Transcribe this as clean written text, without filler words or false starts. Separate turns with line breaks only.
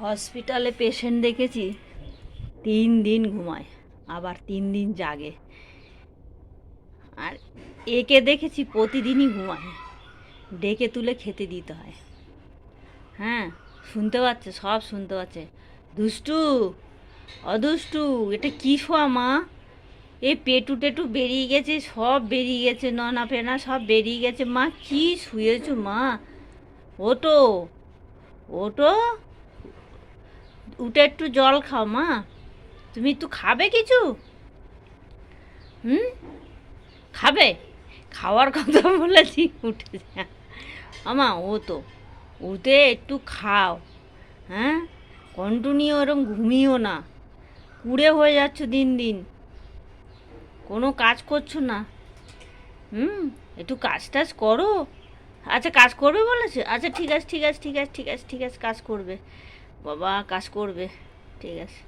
হসপিটালে পেশেন্ট দেখেছি 3 দিন ঘুমায়, আবার 3 দিন জাগে। আর একে দেখেছি প্রতিদিনই ঘুমায়, ডেকে তুলে খেতে দিতে হয়। হ্যাঁ, শুনতে পাচ্ছে, সব শুনতে পাচ্ছে। দুষ্টু, অদুষ্টু, এটা কী শোয়া মা? এই পেটু টেটু বেরিয়ে গেছে, সব বেরিয়ে গেছে, ননা ফেনা সব বেরিয়ে গেছে। মা কি শুয়েছো মা? ওটো, ওটো, উঠে একটু জল খাও মা। তুমি একটু খাবে কিছু? হুম, খাবে? খাওয়ার কথা বলেছি, উঠেছে। আমা ও তো উঠে একটু খাও। হ্যাঁ, কন্টিনিউ ওরম ঘুমিও না, কুড়ে হয়ে যাচ্ছ দিন দিন, কোনো কাজ করছো না। একটু কাজ টাজ করো। আচ্ছা, কাজ করবে বলেছে? আচ্ছা, ঠিক আছে, ঠিক আছে, ঠিক আছে, ঠিক আছে, ঠিক আছে, কাজ করবে বাবা, কাজ করবে, ঠিক আছে।